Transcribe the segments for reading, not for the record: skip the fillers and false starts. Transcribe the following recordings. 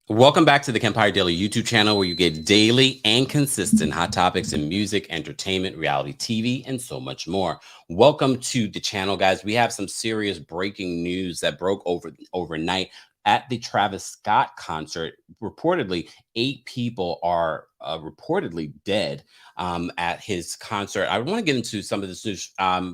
Welcome back to the Kempire Daily YouTube channel, where you get daily and consistent hot topics in music, entertainment, reality TV, and so much more. Welcome to the channel, guys. We have some serious breaking news that broke overnight at the Travis Scott concert. Reportedly, 8 people are reportedly dead at his concert. I want to get into some of this news.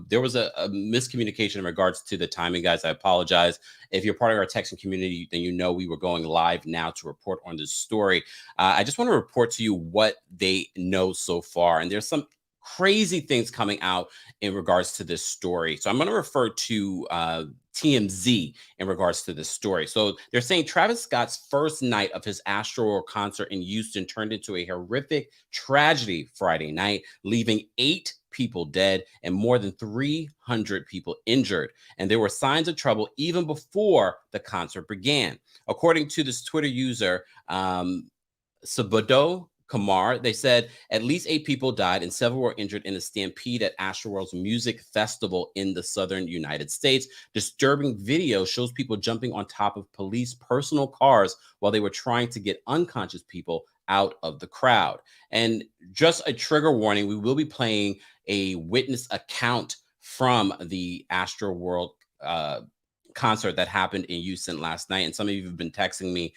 There was a miscommunication in regards to the timing, guys. I apologize. If you're part of our texting community, then you know we were going live now to report on this story. I just want to report to you what they know so far. And there's some crazy things coming out in regards to this story. So I'm going to refer to TMZ in regards to this story. So they're saying Travis Scott's first night of his ASTROWORLD concert in Houston turned into a horrific tragedy Friday night, leaving 8 people dead and more than 300 people injured. And there were signs of trouble even before the concert began. According to this Twitter user, Sabodo Kamar, they said at least 8 people died and several were injured in a stampede at ASTROWORLD's music festival in the southern United States. Disturbing video shows people jumping on top of police personal cars while they were trying to get unconscious people out of the crowd. And just a trigger warning, we will be playing a witness account from the ASTROWORLD concert that happened in Houston last night. And some of you have been texting me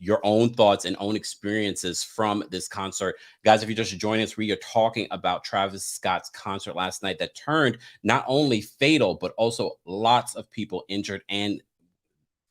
your own thoughts and own experiences from this concert. Guys, if you're just joining us, we are talking about Travis Scott's concert last night that turned not only fatal, but also lots of people injured and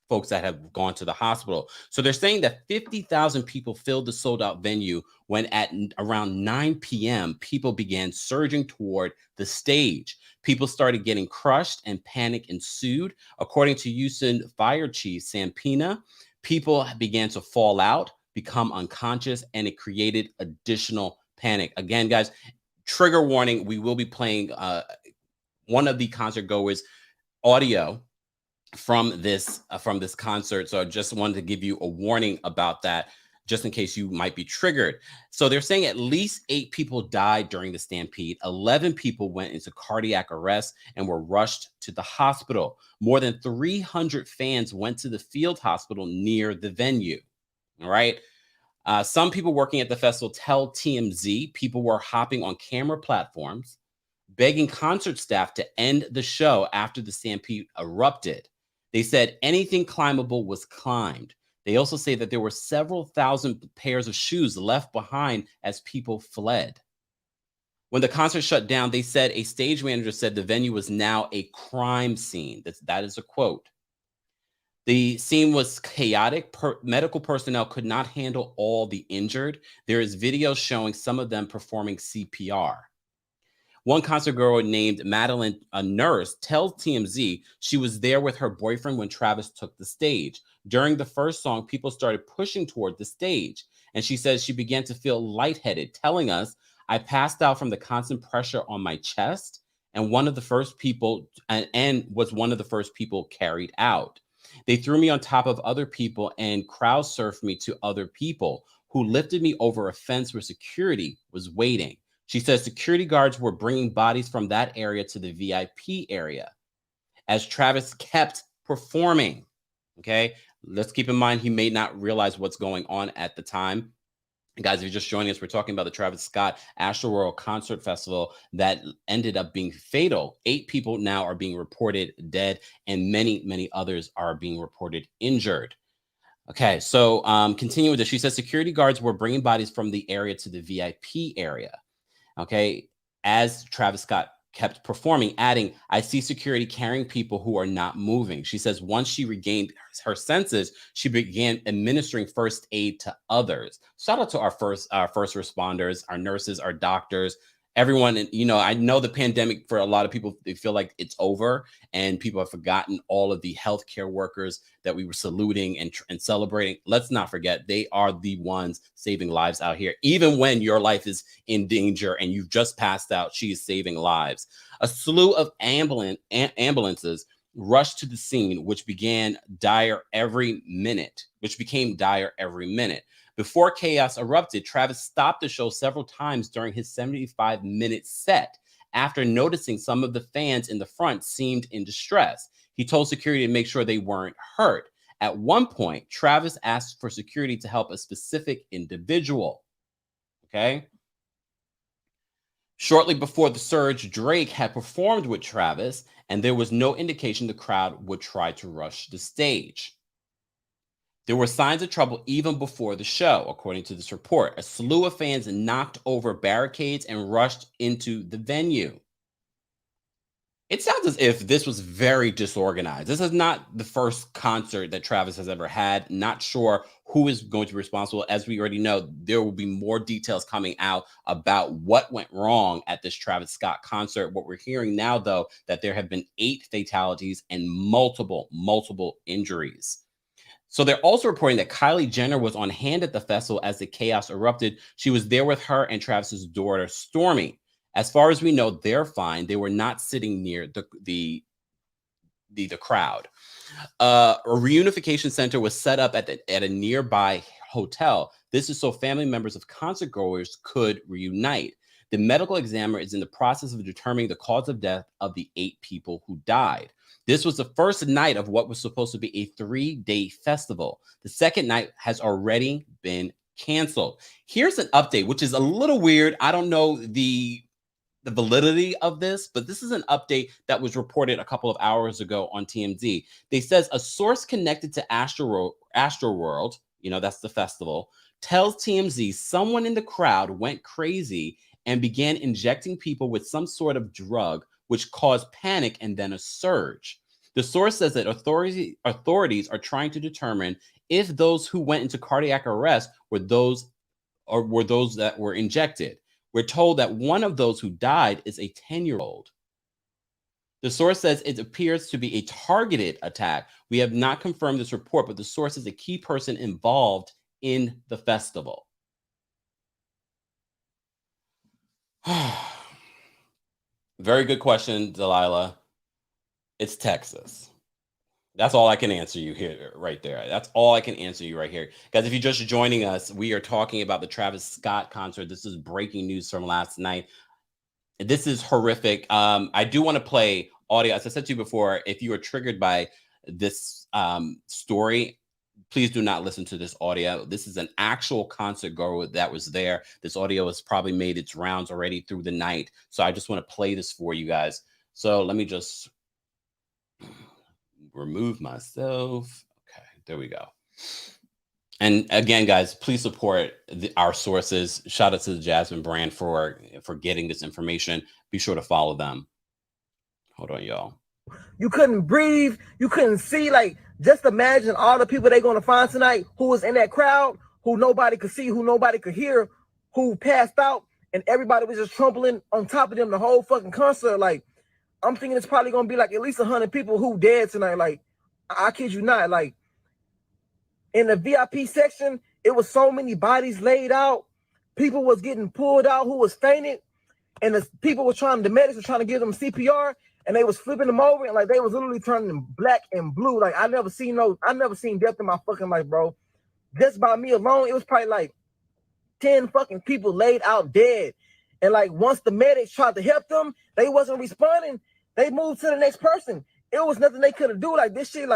folks that have gone to the hospital. So they're saying that 50,000 people filled the sold out venue when at around 9 p.m., people began surging toward the stage. People started getting crushed and panic ensued. According to Houston Fire Chief Sam Pena, people began to fall out, become unconscious, and it created additional panic. Again, guys, trigger warning, we will be playing one of the concert goers' audio from this concert. So I just wanted to give you a warning about that, just in case you might be triggered. So they're saying at least 8 people died during the stampede. 11 people went into cardiac arrest and were rushed to the hospital. More than 300 fans went to the field hospital near the venue. All right. Some people working at the festival tell TMZ people were hopping on camera platforms, begging concert staff to end the show after the stampede erupted. They said anything climbable was climbed. They also say that there were several thousand pairs of shoes left behind as people fled. When the concert shut down, they said a stage manager said the venue was now a crime scene. That is a quote. The scene was chaotic. Medical personnel could not handle all the injured. There is video showing some of them performing CPR. One concert girl named Madeline, a nurse, tells TMZ she was there with her boyfriend when Travis took the stage. During the first song, people started pushing toward the stage, and she says she began to feel lightheaded, telling us, "I passed out from the constant pressure on my chest, and one of the first people and was one of the first people carried out. They threw me on top of other people and crowd surfed me to other people who lifted me over a fence where security was waiting." She says security guards were bringing bodies from that area to the VIP area as Travis kept performing. Okay, let's keep in mind he may not realize what's going on at the time. Guys, if you're just joining us, we're talking about the Travis Scott ASTROWORLD Concert Festival that ended up being fatal. 8 people now are being reported dead, and many, many others are being reported injured. Okay, so continuing with this, she says security guards were bringing bodies from the area to the VIP area. Okay, as Travis Scott kept performing, adding, "I see security carrying people who are not moving." She says once she regained her senses, she began administering first aid to others. Shout out to our first responders, our nurses, our doctors, everyone. And I know the pandemic for a lot of people, they feel like it's over, and people have forgotten all of the healthcare workers that we were saluting and celebrating. Let's not forget, they are the ones saving lives out here. Even when your life is in danger and you've just passed out, she is saving lives. A slew of ambulances rushed to the scene, which became dire every minute. Before chaos erupted, Travis stopped the show several times during his 75-minute set after noticing some of the fans in the front seemed in distress. He told security to make sure they weren't hurt. At one point, Travis asked for security to help a specific individual. Okay. Shortly before the surge, Drake had performed with Travis, and there was no indication the crowd would try to rush the stage. There were signs of trouble even before the show, according to this report. A slew of fans knocked over barricades and rushed into the venue. It sounds as if this was very disorganized. This is not the first concert that Travis has ever had. Not sure who is going to be responsible. As we already know, there will be more details coming out about what went wrong at this Travis Scott concert. What we're hearing now, though, that there have been 8 fatalities and multiple injuries. So they're also reporting that Kylie Jenner was on hand at the festival as the chaos erupted. She was there with her and Travis's daughter, Stormy. As far as we know, they're fine. They were not sitting near the crowd. A reunification center was set up at a nearby hotel. This is so family members of concert goers could reunite. The medical examiner is in the process of determining the cause of death of the 8 people who died. This was the first night of what was supposed to be a 3-day festival. The second night has already been canceled. Here's an update, which is a little weird. I don't know the validity of this, but this is an update that was reported a couple of hours ago on TMZ. They says a source connected to ASTROWORLD, that's the festival, tells TMZ someone in the crowd went crazy and began injecting people with some sort of drug, which caused panic and then a surge. The source says that authorities are trying to determine if those who went into cardiac arrest were those that were injected. We're told that one of those who died is a 10-year-old. The source says it appears to be a targeted attack. We have not confirmed this report, but the source is a key person involved in the festival. Very good question, Delilah. It's Texas. That's all I can answer you here, right there. That's all I can answer you right here. Guys, if you're just joining us, we are talking about the Travis Scott concert. This is breaking news from last night. This is horrific. I do want to play audio. As I said to you before, if you are triggered by this story, please do not listen to this audio. This is an actual concert goer that was there. This audio has probably made its rounds already through the night. So I just want to play this for you guys. So let me just remove myself. Okay, there we go. And again, guys, please support our sources. Shout out to the Jasmine brand for getting this information. Be sure to follow them. Hold on, y'all. You couldn't breathe. You couldn't see. Like, just imagine all the people they're going to find tonight who was in that crowd, who nobody could see, who nobody could hear, who passed out, and everybody was just trampling on top of them the whole fucking concert. Like, I'm thinking it's probably going to be like at least 100 people who dead tonight. Like, I kid you not. Like, in the VIP section, it was so many bodies laid out. People was getting pulled out who was fainted. And the medics were trying to give them CPR, and they was flipping them over, and like they was literally turning them black and blue. Like I never seen death in my fucking life, bro. Just by me alone, it was probably like 10 fucking people laid out dead. And like once the medics tried to help them, they wasn't responding. They moved to the next person. It was nothing they could have do. Like this shit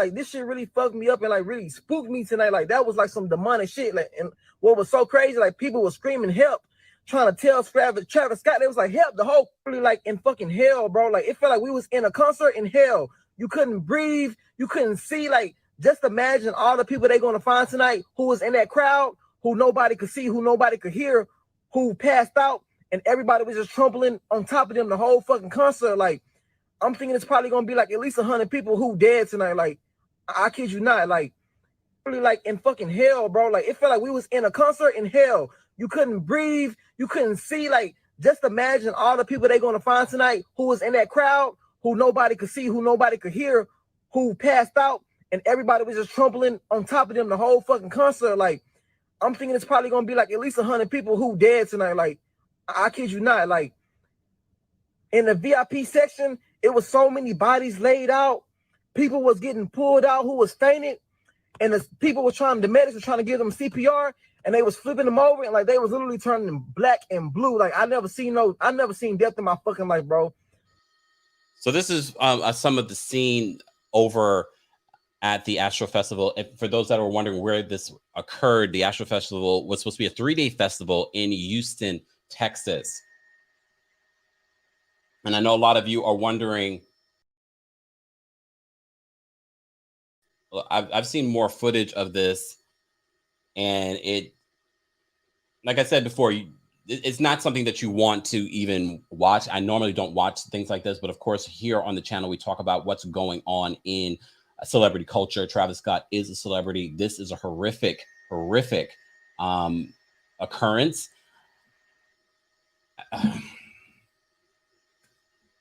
really fucked me up and like really spooked me tonight. Like that was like some demonic shit. Like, and what was so crazy, like people were screaming help, trying to tell Travis Scott. They was like help. The whole really like in fucking hell, bro. Like it felt like we was in a concert in hell. You couldn't breathe. You couldn't see. Like just imagine all the people they're gonna find tonight who was in that crowd, who nobody could see, who nobody could hear, who passed out, and everybody was just trampling on top of them the whole fucking concert. Like I'm thinking it's probably gonna be like at least 100 people who dead tonight. Like I kid you not. Like really like in fucking hell, bro. Like it felt like we was in a concert in hell. You couldn't breathe. You couldn't see. Like just imagine all the people they're gonna find tonight who was in that crowd, who nobody could see, who nobody could hear, who passed out, and everybody was just trampling on top of them the whole fucking concert. Like I'm thinking it's probably gonna be like at least 100 people who dead tonight. Like I kid you not. Like in the VIP section, it was so many bodies laid out. People was getting pulled out who was fainted, and the medics were trying to give them CPR, and they was flipping them over, and like they was literally turning them black and blue. Like I never seen death in my fucking life, bro. So this is some of the scene over at the Astro Festival. For those that are wondering where this occurred, the Astro Festival was supposed to be a 3-day festival in Houston, Texas. And I know a lot of you are wondering, I've seen more footage of this, and it, like I said before, it's not something that you want to even watch. I normally don't watch things like this, but of course, here on the channel, we talk about what's going on in celebrity culture. Travis Scott is a celebrity. This is a horrific occurrence.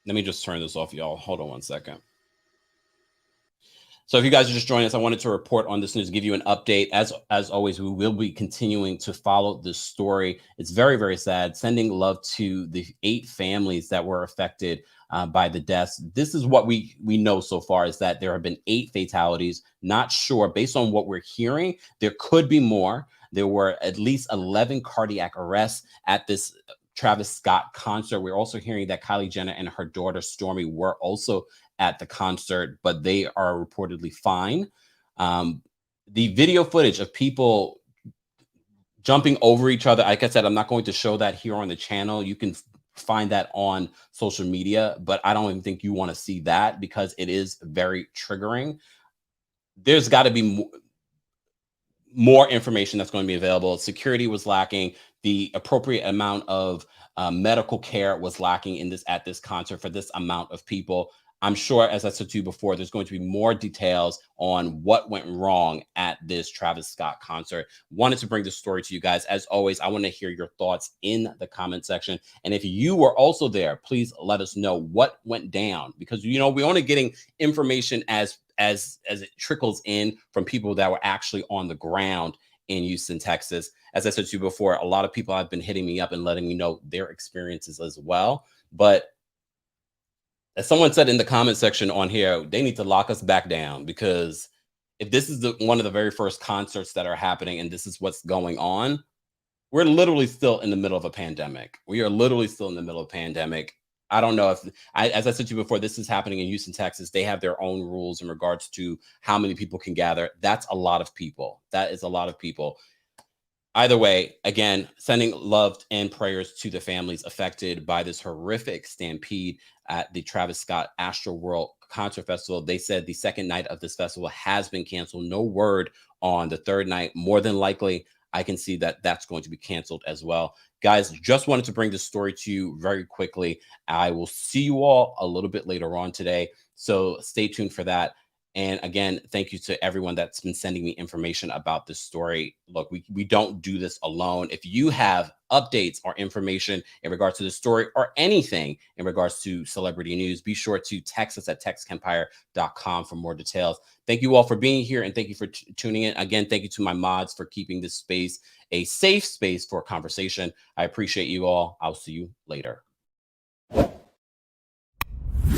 Let me just turn this off, y'all. Hold on one second. So if you guys are just joining us, I wanted to report on this news, give you an update. As always, we will be continuing to follow this story. It's very, very sad. Sending love to the 8 families that were affected by the deaths. This is what we know so far, is that there have been 8 fatalities. Not sure, based on what we're hearing, there could be more. There were at least 11 cardiac arrests at this Travis Scott concert. We're also hearing that Kylie Jenner and her daughter Stormi were also at the concert, but they are reportedly fine. The video footage of people jumping over each other, like I said, I'm not going to show that here on the channel. You can find that on social media, but I don't even think you want to see that because it is very triggering. There's got to be more information that's going to be available. Security was lacking. The appropriate amount of medical care was lacking at this concert for this amount of people. I'm sure, as I said to you before, there's going to be more details on what went wrong at this Travis Scott concert. Wanted to bring this story to you guys. As always, I want to hear your thoughts in the comment section. And if you were also there, please let us know what went down, because, you know, we're only getting information as it trickles in from people that were actually on the ground in Houston, Texas. As I said to you before, a lot of people have been hitting me up and letting me know their experiences as well. But as someone said in the comment section on here, they need to lock us back down, because if this is one of the very first concerts that are happening and this is what's going on, we're literally still in the middle of a pandemic. We are literally still in the middle of a pandemic. I don't know if, as I said to you before, this is happening in Houston, Texas. They have their own rules in regards to how many people can gather. That's a lot of people. That is a lot of people. Either way, again, sending love and prayers to the families affected by this horrific stampede at the Travis Scott ASTROWORLD Concert Festival. They said the second night of this festival has been canceled. No word on the third night. More than likely, I can see that that's going to be canceled as well. Guys, just wanted to bring this story to you very quickly. I will see you all a little bit later on today, so stay tuned for that. And again, thank you to everyone that's been sending me information about this story. Look, we don't do this alone. If you have updates or information in regards to the story or anything in regards to celebrity news, be sure to text us at TheKempire.com for more details. Thank you all for being here, and thank you for tuning in. Again, thank you to my mods for keeping this space a safe space for conversation. I appreciate you all. I'll see you later.